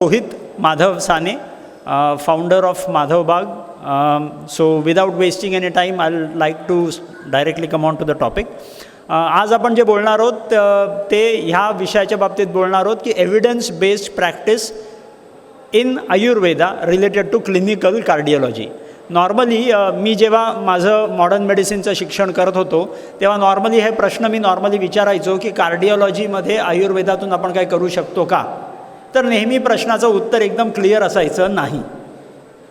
Rohit Madhav Sane, founder of Madhav Bagh. So without wasting any time, I'll like to directly come on to the topic. आज आपण जे बोलणार आहोत ते ह्या विषयाच्या बाबतीत बोलणार आहोत की evidence based practice in Ayurveda related to clinical cardiology. Normally मी जेव्हा माझं मॉडर्न मेडिसिनचं शिक्षण करत होतो तेव्हा नॉर्मली हे प्रश्न मी नॉर्मली विचारायचो की कार्डिओलॉजीमध्ये आयुर्वेदातून आपण काय करू शकतो का. तर नेहमी प्रश्नाचं उत्तर एकदम क्लिअर असायचं नाही.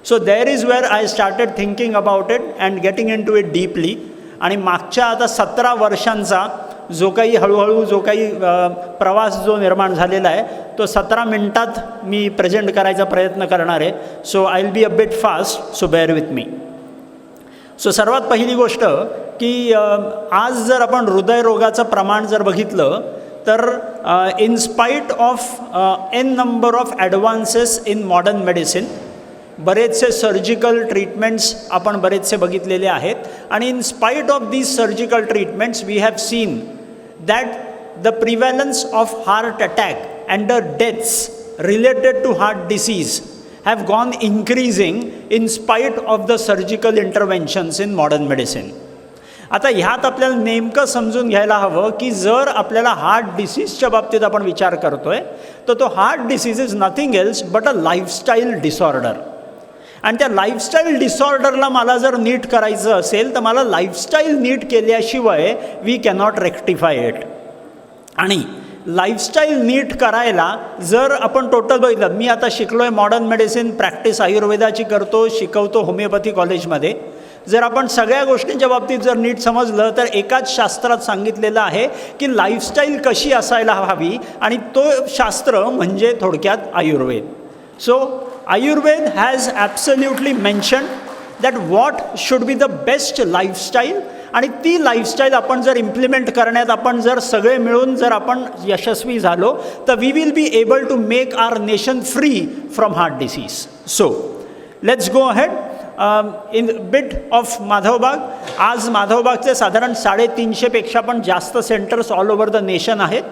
So there is where I started thinking about it and getting into it deeply. आणि मागच्या आता 17 वर्षांचा जो काही हळूहळू जो काही प्रवास जो निर्माण झालेला आहे तो 17 मिनटात मी प्रेझेंट करायचा प्रयत्न करणार आहे. So I will be a bit fast, so bear with me. So सर्वात पहिली गोष्ट की आज जर आपण हृदयरोगाचं प्रमाण जर बघितलं तर in spite of an number of advances in modern medicine बरेचसे सर्जिकल ट्रीटमेंट्स आपण बरेचसे बघितलेले आहेत. आणि in spite of these surgical treatments we have seen that the prevalence of heart attack and the deaths related to heart disease have gone increasing in spite of the surgical interventions in modern medicine. आता ह्यात आपल्याला नेमकं समजून घ्यायला हवं की जर आपल्याला हार्ट डिसीजच्या बाबतीत आपण विचार करतो आहे तर तो heart disease is nothing else but a lifestyle disorder. आणि त्या लाईफस्टाईल डिसऑर्डरला मला जर नीट करायचं असेल तर मला लाईफस्टाईल नीट केल्याशिवाय वी कॅनॉट रेक्टिफाय इट. आणि लाईफस्टाईल नीट करायला जर आपण टोटल बघितलं, मी आता शिकलो आहे मॉडर्न मेडिसिन प्रॅक्टिस आयुर्वेदाची करतो, शिकवतो होमिओपॅथी कॉलेजमध्ये. जर आपण सगळ्या गोष्टींच्या बाबतीत जर नीट समजलं तर एकाच शास्त्रात सांगितलेलं आहे की लाईफस्टाईल कशी असायला हवी आणि तो शास्त्र म्हणजे थोडक्यात Ayurveda. So Ayurveda has absolutely mention that what should be the best lifestyle. आणि ती लाईफस्टाईल आपण जर इम्प्लिमेंट करण्यात आपण जर सगळे मिळून जर आपण यशस्वी झालो तर we will be able to make our nation free from heart disease. So let's go ahead. In bit of Madhav Baug. आज माधव बागचे साधारण 350पेक्षा पण जास्त centres all over the nation आहेत.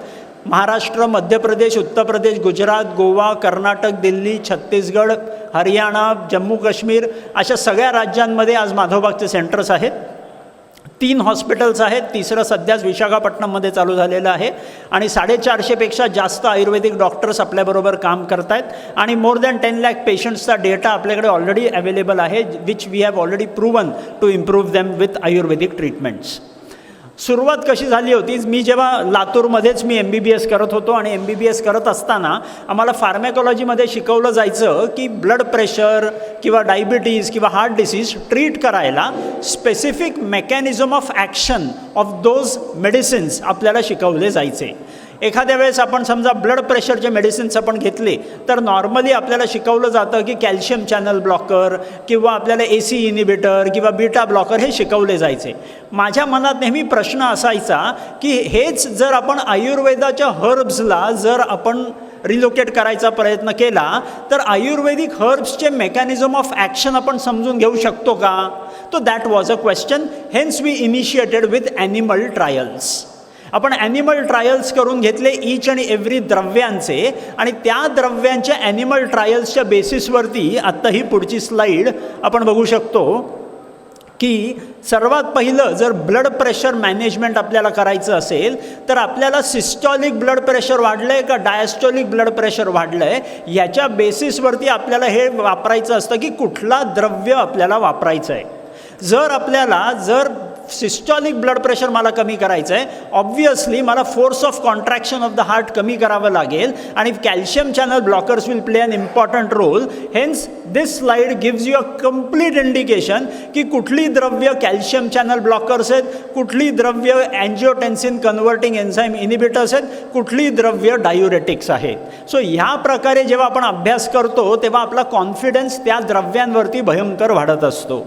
महाराष्ट्र, मध्य प्रदेश, उत्तर प्रदेश, गुजरात, गोवा, कर्नाटक, दिल्ली, छत्तीसगड, हरियाणा, जम्मू काश्मीर अशा सगळ्या राज्यांमध्ये आज माधव बागचे सेंटर्स आहेत. 3 हॉस्पिटल्स आहेत. तिसरं सध्याच विशाखापट्टणममध्ये चालू झालेलं आहे. आणि 450पेक्षा जास्त आयुर्वेदिक डॉक्टर्स आपल्याबरोबर काम करत आहेत. आणि मोर दॅन 10 लाख पेशंट्सचा डेटा आपल्याकडे ऑलरेडी अवेलेबल आहे which we have already proven to improve them with ayurvedic treatments. सुरुवात कशी झाली होती, मी जेव्हा लातूरमध्येच मी MBBS करत होतो आणि MBBS करत असताना आम्हाला फार्मॅकॉलॉजीमध्ये शिकवलं जायचं की ब्लड प्रेशर किंवा डायबिटीज किंवा हार्ट डिसीज ट्रीट करायला specific mechanism of action of those medicines आपल्याला शिकवले जायचे. एखाद्या वेळेस आपण समजा ब्लड प्रेशरचे मेडिसिन्स आपण घेतले तर नॉर्मली आपल्याला शिकवलं जातं की कॅल्शियम चॅनल ब्लॉकर किंवा आपल्याला AC इनिबिटर किंवा बीटा ब्लॉकर हे शिकवले जायचे. माझ्या मनात नेहमी प्रश्न असायचा की हेच जर आपण आयुर्वेदाच्या हर्ब्सला जर आपण रिलोकेट करायचा प्रयत्न केला तर आयुर्वेदिक हर्ब्सचे मेकॅनिझम ऑफ ॲक्शन आपण समजून घेऊ शकतो का. तो that was a question. Hence we initiated with animal trials. आपण ॲनिमल ट्रायल्स करून घेतले ईच आणि एव्हरी द्रव्यांचे. आणि त्या द्रव्यांच्या ॲनिमल ट्रायल्सच्या बेसिसवरती आत्ता ही पुढची स्लाईड आपण बघू शकतो की सर्वात पहिलं जर ब्लड प्रेशर मॅनेजमेंट आपल्याला करायचं असेल तर आपल्याला सिस्टॉलिक ब्लड प्रेशर वाढलं आहे का डायस्टॉलिक ब्लड प्रेशर वाढलं आहे याच्या बेसिसवरती आपल्याला हे वापरायचं असतं की कुठला द्रव्य आपल्याला वापरायचं आहे. जर सिस्टॉलिक ब्लड प्रेशर मला कमी करायचं आहे, ऑब्व्हियसली मला force of contraction of the heart कमी करावं लागेल आणि calcium channel blockers will play an important role. Hence this slide gives you a complete indication की कुठली द्रव्य कॅल्शियम चॅनल ब्लॉकर्स आहेत, कुठली द्रव्य अँजिओटेन्सिन कन्व्हर्टिंग एन्झाईम इनिबिटर्स आहेत, कुठली द्रव्य डायुरेटिक्स आहेत. सो ह्या प्रकारे जेव्हा आपण अभ्यास करतो तेव्हा आपला कॉन्फिडन्स त्या द्रव्यांवरती भयंकर वाढत असतो.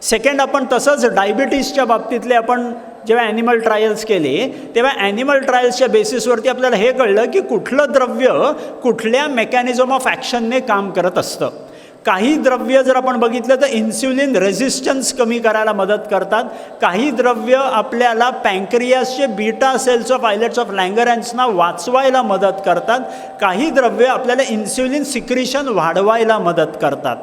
सेकंड, आपण तसंच डायबिटीजच्या बाबतीतले आपण जेव्हा ॲनिमल ट्रायल्स केले तेव्हा ॲनिमल ट्रायल्सच्या बेसिसवरती आपल्याला हे कळलं की कुठलं द्रव्य कुठल्या मेकॅनिझम ऑफ ॲक्शनने काम करत असतं. काही द्रव्य जर आपण बघितलं तर इन्स्युलिन रेझिस्टन्स कमी करायला मदत करतात. काही द्रव्य आपल्याला पँक्रियासचे beta cells of islets of लँगरहॅन्सना वाचवायला मदत करतात. काही द्रव्य आपल्याला इन्स्युलिन सिक्रिशन वाढवायला मदत करतात.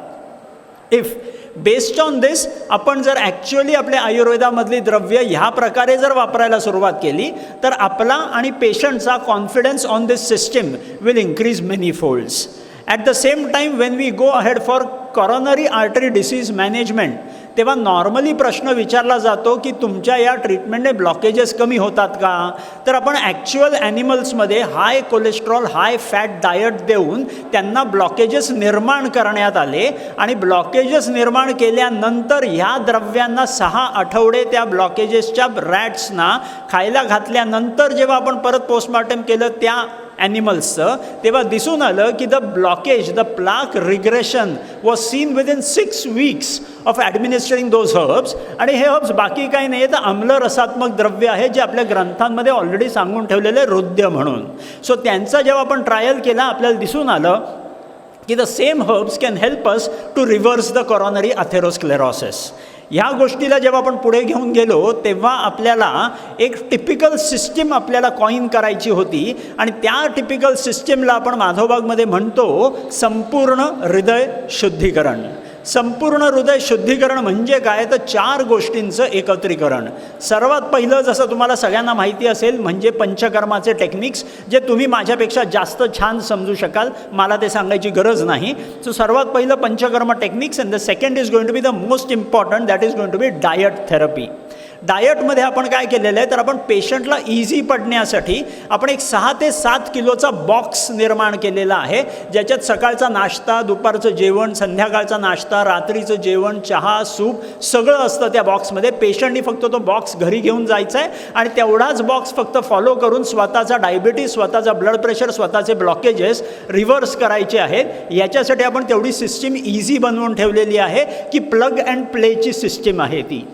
इफ बेस्ड ऑन दिस आपण जर ॲक्च्युअली आपल्या आयुर्वेदामधली द्रव्य ह्या प्रकारे जर वापरायला सुरुवात केली तर आपला आणि पेशंटचा confidence on this system will increase many folds. At the same time when we go ahead for coronary artery disease management, तेव्हा नॉर्मली प्रश्न विचारला जातो की तुमच्या या ट्रीटमेंटने ब्लॉकेजेस कमी होतात का? तर आपण ॲक्च्युअल ॲनिमल्समध्ये हाय कोलेस्ट्रॉल हाय फॅट डायट देऊन त्यांना ब्लॉकेजेस निर्माण करण्यात आले आणि ब्लॉकेजेस निर्माण केल्यानंतर ह्या द्रव्यांना 6 आठवडे त्या ब्लॉकेजेसच्या रॅट्सना खायला घातल्यानंतर जेव्हा आपण परत पोस्टमॉर्टम केलं त्या ॲनिमल्सचं, तेव्हा दिसून आलं की the blockage, the plaque regression was seen within 6 weeks of administering those herbs. आणि हे हर्ब्स बाकी काही नाही आहे तर आम्लरसात्मक द्रव्य आहे जे आपल्या ग्रंथांमध्ये ऑलरेडी सांगून ठेवलेले रुद्य म्हणून. सो त्यांचा जेव्हा आपण ट्रायल केला आपल्याला दिसून आलं की the same herbs can help us to reverse the coronary atherosclerosis. ह्या गोष्टीला जेव्हा आपण पुढे घेऊन गेलो तेव्हा आपल्याला एक टिपिकल सिस्टीम आपल्याला कॉइन करायची होती आणि त्या टिपिकल सिस्टीमला आपण माधवबागमध्ये म्हणतो संपूर्ण हृदय शुद्धीकरण. संपूर्ण हृदय शुद्धीकरण म्हणजे काय तर 4 गोष्टींचं एकत्रीकरण. सर्वात पहिलं जसं तुम्हाला सगळ्यांना माहिती असेल म्हणजे पंचकर्माचे टेक्निक्स, जे तुम्ही माझ्यापेक्षा जास्त छान समजू शकाल, मला ते सांगायची गरज नाही. सो सर्वात पहिलं panchakarma techniques and the second is going to be the most important, that is going to be diet therapy. डायटमध्ये आपण काय केलेलं आहे तर आपण पेशंटला इझी पडण्यासाठी आपण एक 6 ते 7 किलोचा बॉक्स निर्माण केलेला आहे, ज्याच्यात सकाळचा नाश्ता, दुपारचं जेवण, संध्याकाळचा नाश्ता, रात्रीचं जेवण, चहा, सूप सगळं असतं त्या बॉक्समध्ये. पेशंटनी फक्त तो बॉक्स घरी घेऊन जायचा आहे आणि तेवढाच बॉक्स फक्त फॉलो करून स्वतःचा डायबिटीस, स्वतःचा ब्लड प्रेशर, स्वतःचे ब्लॉकेजेस रिव्हर्स करायचे आहेत. याच्यासाठी आपण तेवढी सिस्टीम इझी बनवून ठेवलेली आहे की प्लग अँड प्लेची सिस्टीम आहे ती.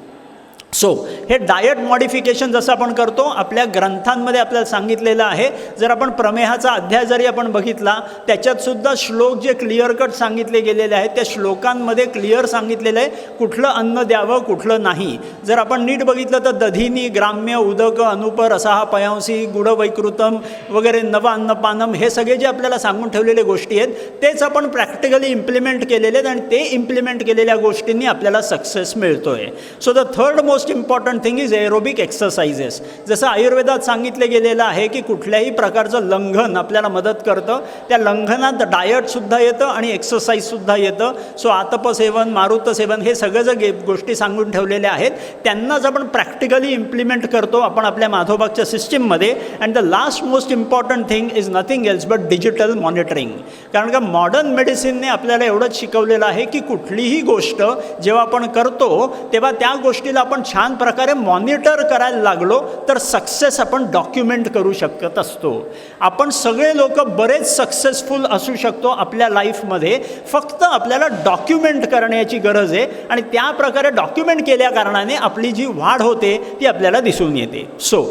सो हे डायट मॉडिफिकेशन जसं आपण करतो आपल्या ग्रंथांमध्ये आपल्याला सांगितलेलं आहे. जर आपण प्रमेहाचा अध्याय जरी आपण बघितला त्याच्यातसुद्धा श्लोक जे क्लिअर कट सांगितले गेलेले आहेत त्या श्लोकांमध्ये क्लिअर सांगितलेलं आहे कुठलं अन्न द्यावं कुठलं नाही. जर आपण नीट बघितलं तर दधिनी, ग्राम्य, उदक, अनुप, रसाहा, पयांसी, गुड वैकृतम वगैरे, नव अन्नपानम, हे सगळे जे आपल्याला सांगून ठेवलेले गोष्टी आहेत तेच आपण प्रॅक्टिकली इम्प्लिमेंट केलेले आहेत आणि ते इम्प्लिमेंट केलेल्या गोष्टींनी आपल्याला सक्सेस मिळतो आहे. So the third most important thing is aerobic exercises. जसं आयुर्वेदात सांगितलं गेलेलं आहे की कुठल्याही प्रकारचं लंघन आपल्याला मदत करतं, त्या लंघनात डायटसुद्धा येतं आणि एक्सरसाइजसुद्धा येतं. सो आतपसेवन, मारुतसेवन हे सगळं जर गोष्टी सांगून ठेवलेल्या आहेत त्यांनाच आपण प्रॅक्टिकली इम्प्लिमेंट करतो आपण आपल्या माधवबागच्या सिस्टीममध्ये. And the last most important thing is nothing else but digital monitoring. कारण का मॉडर्न मेडिसिनने आपल्याला एवढंच शिकवलेलं आहे की कुठलीही गोष्ट जेव्हा आपण करतो तेव्हा त्या गोष्टीला आपण छान प्रकारे मॉनिटर करायला लागलो तर सक्सेस आपण डॉक्युमेंट करू शकत असतो. आपण सगळे लोक बरेच सक्सेसफुल असू शकतो आपल्या लाईफमध्ये, फक्त आपल्याला डॉक्युमेंट करण्याची गरज आहे आणि त्या प्रकारे डॉक्युमेंट केल्या कारणाने आपली जी वाढ होते ती आपल्याला दिसून येते. So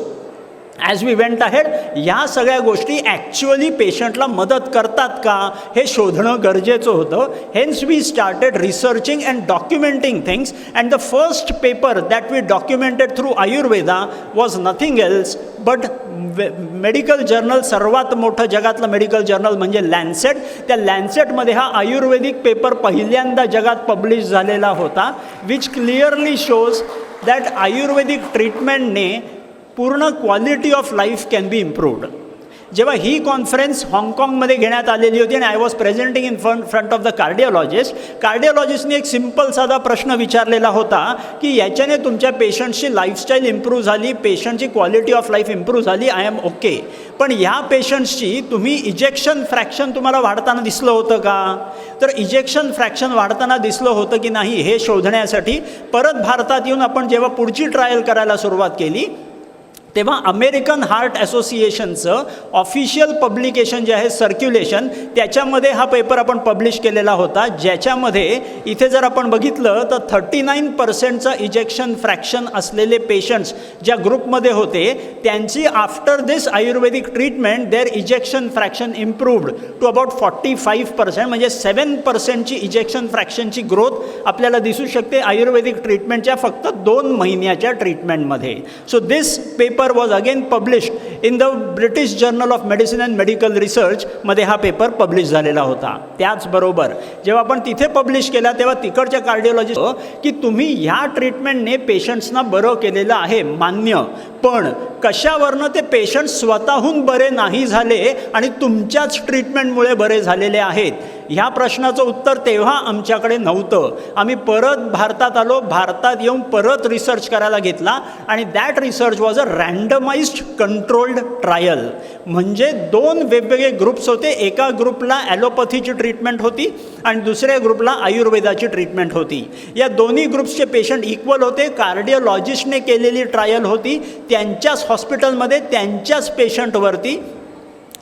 as we went ahead ह्या सगळ्या गोष्टी ॲक्च्युअली पेशंटला मदत करतात का हे शोधणं गरजेचं होतं. Hence we started researching and documenting things and the first paper that we documented through Ayurveda was nothing else but medical journal, सर्वात मोठं जगातलं मेडिकल जर्नल म्हणजे लॅन्सेट. त्या लॅन्सेटमध्ये हा आयुर्वेदिक पेपर पहिल्यांदा जगात पब्लिश झालेला होता, which clearly shows that ayurvedic ट्रीटमेंटने पूर्ण quality of life can be improved. जेव्हा ही कॉन्फरन्स हाँगकाँगमध्ये घेण्यात आलेली होती आणि I was presenting in front of the कार्डिओलॉजिस्टने एक सिम्पल साधा प्रश्न विचारलेला होता की याच्याने तुमच्या पेशंटची लाईफस्टाईल इम्प्रूव्ह झाली, पेशंटची क्वालिटी ऑफ लाईफ इम्प्रूव्ह झाली, आय एम ओके, पण ह्या पेशंट्सची तुम्ही इजेक्शन फ्रॅक्शन तुम्हाला वाढताना दिसलं होतं का? तर इजेक्शन फ्रॅक्शन वाढताना दिसलं होतं की नाही हे शोधण्यासाठी परत भारतात येऊन आपण जेव्हा पुढची ट्रायल करायला सुरुवात केली तेव्हा अमेरिकन हार्ट असोसिएशनचं ऑफिशियल पब्लिकेशन जे आहे सर्क्युलेशन, त्याच्यामध्ये हा पेपर आपण पब्लिश केलेला होता, ज्याच्यामध्ये इथे जर आपण बघितलं तर 39%चा इजेक्शन फ्रॅक्शन असलेले पेशंट्स ज्या ग्रुपमध्ये होते त्यांची after this ayurvedic treatment their ejection fraction improved to about 45%, म्हणजे 7%ची इजेक्शन फ्रॅक्शनची ग्रोथ आपल्याला दिसू शकते आयुर्वेदिक ट्रीटमेंटच्या फक्त 2 महिन्याच्या ट्रीटमेंटमध्ये. So this paper was again published in the British Journal of Medicine and Medical Research मध्ये हा पेपर पब्लिश झालेला होता. त्याचबरोबर जेव्हा आपण तिथे पब्लिश केला तेव्हा तिकडच्या कार्डिओलॉजिस्ट की तुम्ही ह्या ट्रीटमेंटने पेशंट्सना बरं केलेलं आहे मान्य, पण कशावरनं ते पेशंट्स स्वतःहून बरे नाही झाले आणि तुमच्याच ट्रीटमेंटमुळे बरे झालेले आहेत, ह्या प्रश्नाचं उत्तर तेव्हा आमच्याकडे नव्हतं. आम्ही परत भारतात आलो, भारतात येऊन परत रिसर्च करायला घेतला आणि that research was a randomised controlled trial. म्हणजे 2 वेगवेगळे ग्रुप्स होते, एका ग्रुपला ॲलोपॅथीची ट्रीटमेंट होती आणि दुसऱ्या ग्रुपला आयुर्वेदाची ट्रीटमेंट होती. या दोन्ही ग्रुप्सचे पेशंट इक्वल होते. कार्डिओलॉजिस्टने केलेली ट्रायल होती, त्यांच्याच हॉस्पिटलमध्ये त्यांच्याच पेशंटवरती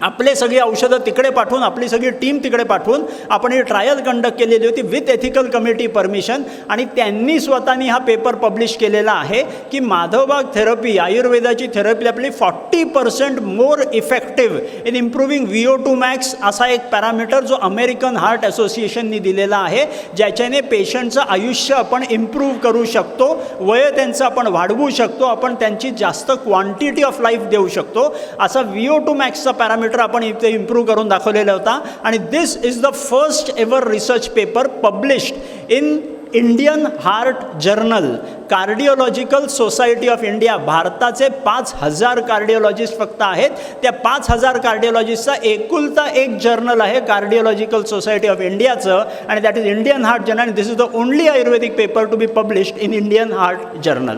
आपले सगळी औषधं तिकडे पाठवून, आपली सगळी टीम तिकडे पाठवून आपण ही ट्रायल कंडक्ट केलेली होती विथ एथिकल कमिटी परमिशन. आणि त्यांनी स्वतःनी हा पेपर पब्लिश केलेला आहे की माधवबाग थेरपी, आयुर्वेदाची थेरपी आपली 40% more effective in improving VO2 max असा एक पॅरामीटर जो अमेरिकन हार्ट असोसिएशननी दिलेला आहे, ज्याच्याने पेशंटचं आयुष्य आपण इम्प्रूव्ह करू शकतो, वय त्यांचं आपण वाढवू शकतो, आपण त्यांची जास्त क्वांटिटी ऑफ लाईफ देऊ शकतो, असा VO2 maxचा पॅरामीटर आपण इथे इम्प्रूव्ह करून दाखवलेला होता. आणि this is the first ever research paper published in Indian heart journal, cardiological society of India. भारताचे 5,000 कार्डिओलॉजिस्ट फक्त आहेत. त्या 5,000 कार्डिओलॉजिस्टचा एकुलता एक जर्नल आहे कार्डिओलॉजिकल सोसायटी ऑफ इंडियाचं, आणि that is Indian heart journal. This is the only Ayurvedic paper to be published in Indian heart journal.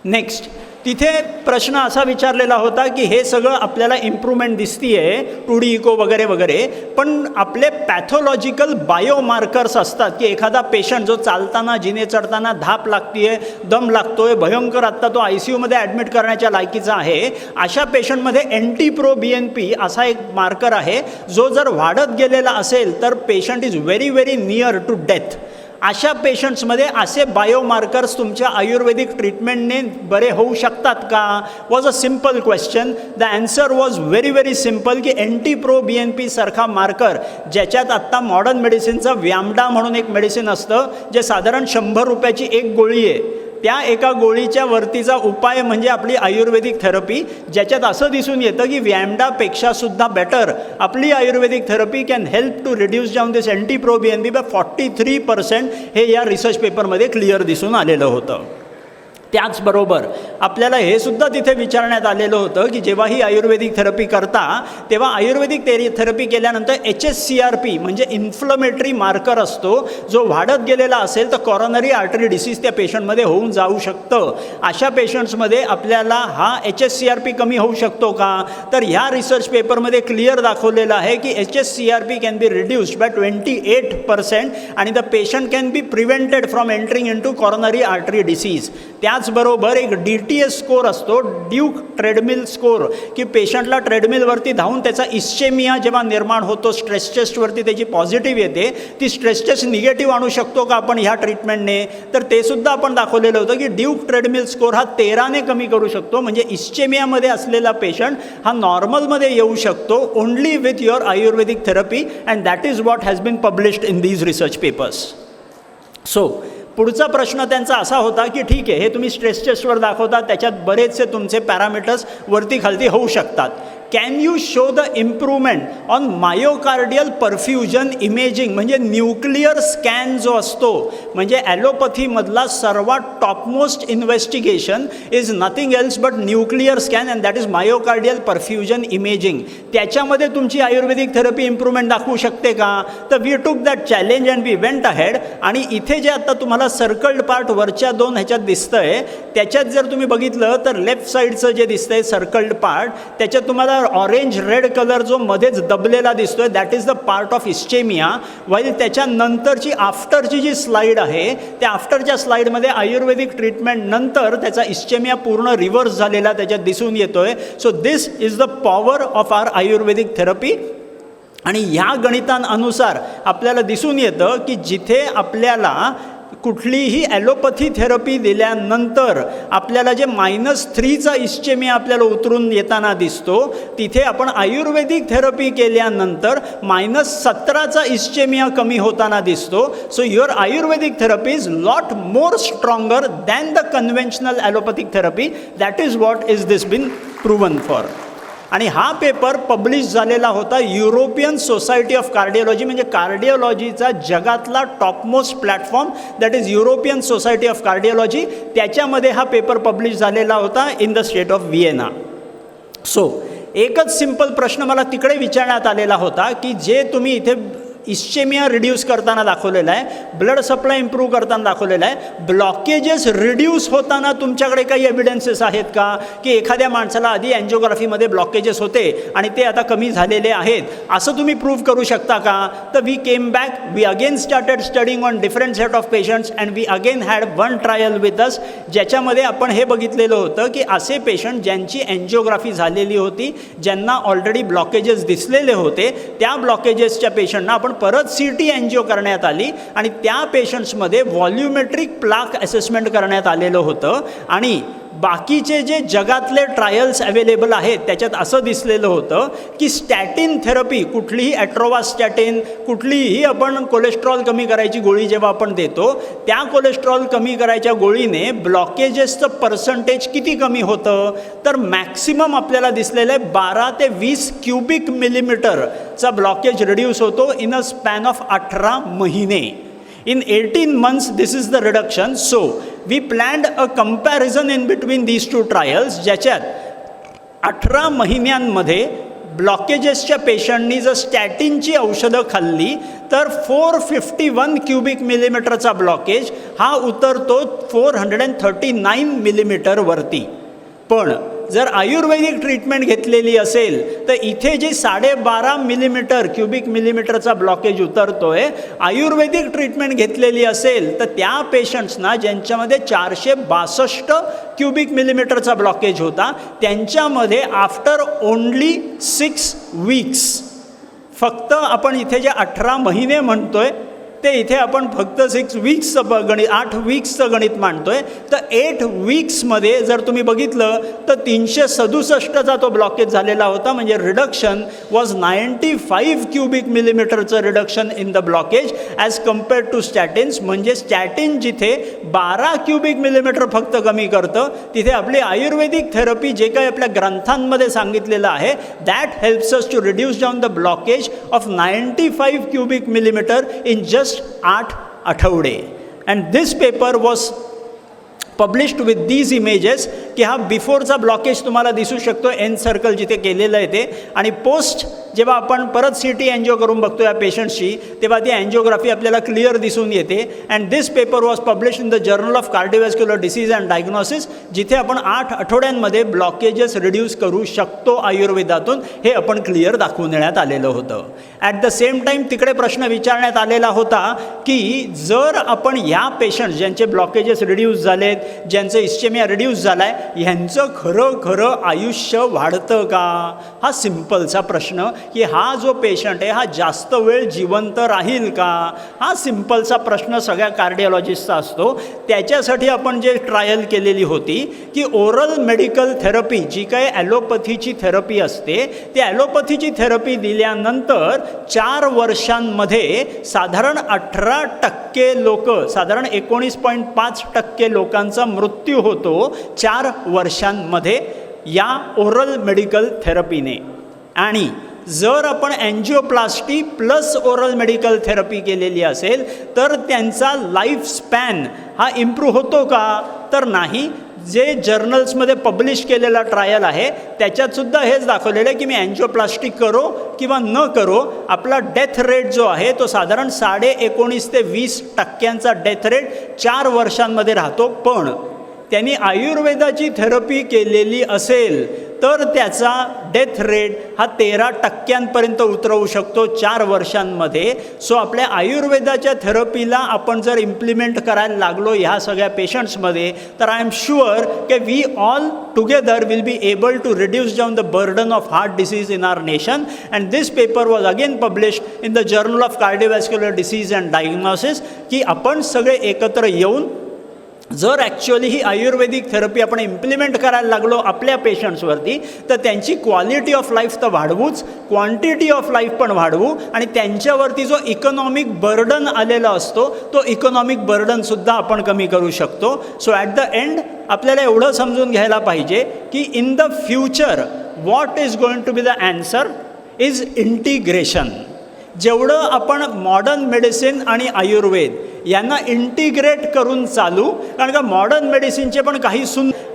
Next, तिथे प्रश्न असा विचारलेला होता की हे सगळं आपल्याला इम्प्रूव्हमेंट दिसतीये 2D इको वगैरे वगैरे, पण आपले पॅथॉलॉजिकल बायोमार्कर्स असतात की एखादा पेशंट जो चालताना, जिने चढताना धाप लागतीये, दम लागतोय, भयंकर आत्ता तो ICUमध्ये ॲडमिट करण्याच्या लायकीचा आहे, अशा पेशंटमध्ये NT-proBNP असा एक मार्कर आहे, जो जर वाढत गेलेला असेल तर patient is very very near to death. अशा पेशंट्समध्ये असे बायोमार्कर्स तुमच्या आयुर्वेदिक ट्रीटमेंटने बरे होऊ शकतात का, was a simple question. The answer was very very simple की NT-proBNP सारखा मार्कर, ज्याच्यात आत्ता मॉडर्न मेडिसिनचा व्यामडा म्हणून एक मेडिसिन असतं, जे साधारण 100 रुपयाची एक गोळी आहे, त्या एका गोळीच्या वरतीचा उपाय म्हणजे आपली आयुर्वेदिक थेरपी, ज्याच्यात असं दिसून येतं की व्यामडापेक्षासुद्धा बेटर आपली ayurvedic therapy can help to reduce down this NT-proBNP by 43%. हे या रिसर्च पेपरमध्ये क्लिअर दिसून आलेलं होतं. त्याचबरोबर आपल्याला हे सुद्धा तिथे विचारण्यात आलेलं होतं की जेव्हा ही आयुर्वेदिक थेरपी करता तेव्हा आयुर्वेदिक थेरपी केल्यानंतर HSCRP म्हणजे इन्फ्लमेटरी मार्कर असतो, जो वाढत गेलेला असेल तर कॉरोनरी आर्टरी डिसीज त्या पेशंटमध्ये होऊन जाऊ शकतं. अशा पेशंट्समध्ये आपल्याला हा HSCRP कमी होऊ शकतो का, तर ह्या रिसर्च पेपरमध्ये क्लिअर दाखवलेलं आहे की HSCRP can be reduced by 28% आणि the patient can be prevented from entering into coronary artery disease. त्याचबरोबर एक DTS स्कोर असतो, ड्यूक ट्रेडमिल स्कोर, की पेशंटला ट्रेडमिलवरती धावून त्याचा इस्चेमिया जेव्हा निर्माण होतो, स्ट्रेस टेस्टवरती त्याची पॉझिटिव्ह येते, ती स्ट्रेस टेस्ट निगेटिव्ह आणू शकतो का आपण ह्या ट्रीटमेंटने, तर ते सुद्धा आपण दाखवलेलं होतं की ड्यूक ट्रेडमिल स्कोर हा 13ने कमी करू शकतो. म्हणजे इस्चेमियामध्ये असलेला पेशंट हा नॉर्मलमध्ये येऊ शकतो only with your ayurvedic therapy, and that is what has been published in these research papers. So पुढचा प्रश्न त्यांचा असा होता की ठीक आहे, हे तुम्ही स्ट्रेस टेस्टवर दाखवता, त्याच्यात बरेचसे तुमचे पॅरामीटर्स वरती खालती होऊ शकतात. Can you show the improvement on myocardial perfusion imaging, म्हणजे न्यूक्लिअर स्कॅन जो असतो, म्हणजे ॲलोपॅथीमधला सर्वात topmost investigation is nothing else but nuclear scan, and that is myocardial perfusion imaging. त्याच्यामध्ये तुमची आयुर्वेदिक थेरपी इम्प्रूव्हमेंट दाखवू शकते का, तर we took that challenge and we went ahead. आणि इथे जे आता तुम्हाला सर्कल्ड पार्ट वरच्या 2 ह्याच्यात दिसतंय, त्याच्यात जर तुम्ही बघितलं तर लेफ्ट साईडचं जे दिसतंय सर्कल्ड पार्ट, त्याच्यात तुम्हाला ऑरेंज रेड कलर जो मध्येच दबलेला दिसतोय that is the part of ischaemia. While त्याच्यानंतरची आफ्टरची जी स्लाईड आहे त्या आफ्टरच्या स्लाईडमध्ये आयुर्वेदिक ट्रीटमेंट नंतर त्याचा इस्चेमिया पूर्ण रिव्हर्स झालेला त्याच्यात दिसून येतोय. So this is the power of our ayurvedic therapy. आणि ह्या गणितांनुसार आपल्याला दिसून येतं की जिथे आपल्याला कुठलीही ॲलोपॅथी थेरपी दिल्यानंतर आपल्याला जे -3चा इस्चेमिया आपल्याला उतरून येताना दिसतो, तिथे आपण आयुर्वेदिक थेरपी केल्यानंतर -17चा इस्चेमिया कमी होताना दिसतो. So your ayurvedic therapy is lot more stronger than the conventional allopathic therapy. That is what is this been proven for. आणि हा पेपर पब्लिश झालेला होता युरोपियन सोसायटी ऑफ कार्डिओलॉजी, म्हणजे कार्डिओलॉजीचा जगातला topmost platform that is European society of cardiology. त्याच्यामध्ये हा paper publish झालेला होता in the state of Vienna. So एकच सिंपल प्रश्न मला तिकडे विचारण्यात आलेला होता की जे तुम्ही इथे इस्चेमिया रिड्यूस करताना दाखवलेला आहे, ब्लड सप्लाय इम्प्रूव्ह करताना दाखवलेला आहे, ब्लॉकेजेस रिड्यूस होताना तुमच्याकडे काही एव्हिडन्सेस आहेत का की एखाद्या माणसाला आधी अँजिओग्राफीमध्ये ब्लॉकेजेस होते आणि ते आता कमी झालेले आहेत असं तुम्ही प्रूव्ह करू शकता का? तर we came back, we again started studying on different set of patients and we again had one trial with us, ज्याच्यामध्ये आपण हे बघितलेलं होतं की असे पेशंट ज्यांची अँजिओग्राफी झालेली होती, ज्यांना ऑलरेडी ब्लॉकेजेस दिसलेले होते, त्या ब्लॉकेजेसच्या पेशंटना आपण परत CT एंजिओ करण्यात आली आणि त्या पेशंट्समध्ये व्हॉल्युमेट्रिक प्लाक असेसमेंट करण्यात आलेलं होतं. आणि बाकीचे जे जगातले ट्रायल्स अवेलेबल आहेत त्याच्यात असं दिसलेलं होतं की स्टॅटिन थेरपी, कुठलीही ॲट्रोवास्टॅटिन, कुठलीही आपण कोलेस्ट्रॉल कमी करायची गोळी जेव्हा आपण देतो, त्या कोलेस्ट्रॉल कमी करायच्या गोळीने ब्लॉकेजेसचं पर्सेंटेज किती कमी होतं, तर मॅक्सिमम आपल्याला दिसलेलं आहे 12 ते 20 क्युबिक मिलीमीटरचा ब्लॉकेज रिड्यूस होतो इन अ स्पॅन ऑफ 18 महिने. In 18 months, this is the reduction. So, we planned a comparison in between these two trials, ज्याच्यात 18 महिन्यांमध्ये ब्लॉकेजेसच्या पेशंटनी जर स्टॅटिनची औषधं खाल्ली तर 451 क्युबिक मिलीमीटरचा ब्लॉकेज हा उतरतो 439 मिलीमीटरवरती. पण जर आयुर्वेदिक ट्रीटमेंट घेतलेली असेल तर इथे जे 12.5 मिलीमीटर क्युबिक मिलीमीटरचा ब्लॉकेज उतरतोय, आयुर्वेदिक ट्रीटमेंट घेतलेली असेल तर त्या पेशंट्सना ज्यांच्यामध्ये 462 क्युबिक मिलीमीटरचा ब्लॉकेज होता, त्यांच्यामध्ये आफ्टर ओनली 6 वीक्स, फक्त आपण इथे जे 18 महिने म्हणतोय ते इथे आपण फक्त 6 वीक्सचं गणित, 8 वीक्सचं गणित मांडतोय. तर 8 वीक्समध्ये जर तुम्ही बघितलं तर 367चा तो ब्लॉकेज झालेला होता. म्हणजे रिडक्शन वॉज 95 क्युबिक मिलीमीटरचं reduction in the blockage as compared to statins. म्हणजे स्टॅटिन जिथे 12 क्युबिक मिलीमीटर फक्त कमी करतं, तिथे आपली आयुर्वेदिक थेरपी जे काही आपल्या ग्रंथांमध्ये सांगितलेलं आहे that helps us to reduce down the blockage of 95 cubic millimetre in just 8 आठवडे. And this paper was published with these images की हा बिफोरचा ब्लॉकेज तुम्हाला दिसू शकतो, एन सर्कल जिथे केलेलं आहे ते, आणि पोस्ट जेव्हा आपण परत CT एंजिओ करून बघतो या पेशंट्सची तेव्हा ती अँजिओग्राफी आपल्याला क्लिअर दिसून येते. And this paper was publish in the journal of cardiovascular disease and diagnosis, जिथे आपण 8 आठवड्यांमध्ये ब्लॉकेजेस रिड्यूस करू शकतो आयुर्वेदातून, हे आपण क्लिअर दाखवून देण्यात आलेलं होतं. ॲट द सेम टाईम तिकडे प्रश्न विचारण्यात आलेला होता की जर आपण ह्या पेशंट्स ज्यांचे ब्लॉकेजेस रिड्यूस झालेत, ज्यांचं इस्चेमिया रिड्यूस झाला आहे, ह्यांचं खरं आयुष्य वाढतं का? हा सिम्पलचा प्रश्न की हा जो पेशंट आहे हा जास्त वेळ जिवंत राहील का? हा सिम्पलचा प्रश्न सगळ्या कार्डिओलॉजिस्टचा असतो. त्याच्यासाठी आपण जे ट्रायल केलेली होती की ओरल मेडिकल थेरपी, जी काही ॲलोपॅथीची थेरपी असते, ती ॲलोपॅथीची थेरपी दिल्यानंतर 4 वर्षांमध्ये साधारण 18% लोक, साधारण 19.5% लोकांचा मृत्यू होतो 4 वर्षांमध्ये या ओरल मेडिकल थेरपीने. आणि जर आपण angioplasty plus oral medical therapy केलेली असेल तर त्यांचा लाईफ स्पॅन हा इम्प्रूव्ह होतो का? तर नाही. जे जर्नल्समध्ये पब्लिश केलेला ट्रायल आहे त्याच्यातसुद्धा हेच दाखवलेलं आहे की मी अँजिओप्लास्टी करो किंवा न करो, आपला डेथ रेट जो आहे तो साधारण 19.5 ते 20% डेथ रेट 4 वर्षांमध्ये राहतो. पण त्यांनी आयुर्वेदाची थेरपी केलेली असेल तर त्याचा डेथ रेट हा 13% उतरवू शकतो 4 वर्षांमध्ये. सो आपल्या आयुर्वेदाच्या थेरपीला आपण जर इम्प्लिमेंट करायला लागलो ह्या सगळ्या पेशंट्समध्ये, तर आय एम शुअर की we all together will be able to reduce down the burden of heart disease in our nation. And this paper was again published in the journal of cardiovascular disease and diagnosis, की आपण सगळे एकत्र येऊन जर actually ही ayurvedic therapy आपण implement करायला लागलो आपल्या पेशंट्सवरती, तर त्यांची क्वालिटी ऑफ लाईफ तर वाढवूच, क्वांटिटी ऑफ लाईफ पण वाढवू, आणि त्यांच्यावरती जो इकॉनॉमिक बर्डन आलेला असतो तो इकॉनॉमिक बर्डनसुद्धा आपण कमी करू शकतो. सो ॲट द एंड आपल्याला एवढं समजून घ्यायला पाहिजे की in the future what is going to be the answer is integration. जेवढं आपण मॉडर्न मेडिसिन आणि आयुर्वेद यांना इंटिग्रेट करून चालू, कारण का मॉडर्न मेडिसिनचे पण काही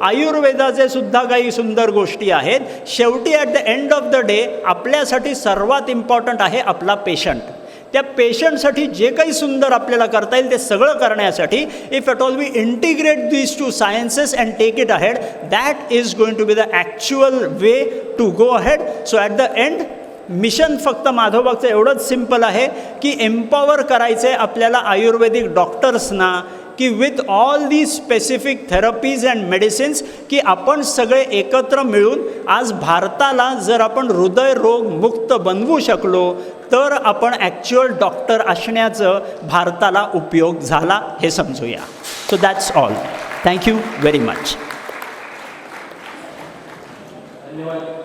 आयुर्वेदाचे सुद्धा काही सुंदर गोष्टी आहेत. शेवटी at the end of the day आपल्यासाठी सर्वात इम्पॉर्टंट आहे आपला पेशंट. त्या पेशंटसाठी जे काही सुंदर आपल्याला करता येईल ते सगळं करण्यासाठी if at all we integrate these two sciences and take it ahead, that is going to be the actual way to go ahead. So at the end mission फक्त माधवबागचं एवढंच सिम्पल आहे की एम्पॉवर करायचं आहे आपल्याला आयुर्वेदिक डॉक्टर्सना, की with all the specific therapies and medicines, की आपण सगळे एकत्र मिळून आज भारताला जर आपण हृदयरोगमुक्त बनवू शकलो तर आपण ॲक्च्युअल डॉक्टर असण्याचं भारताला उपयोग झाला हे समजूया. So that's all. Thank you very much. धन्यवाद.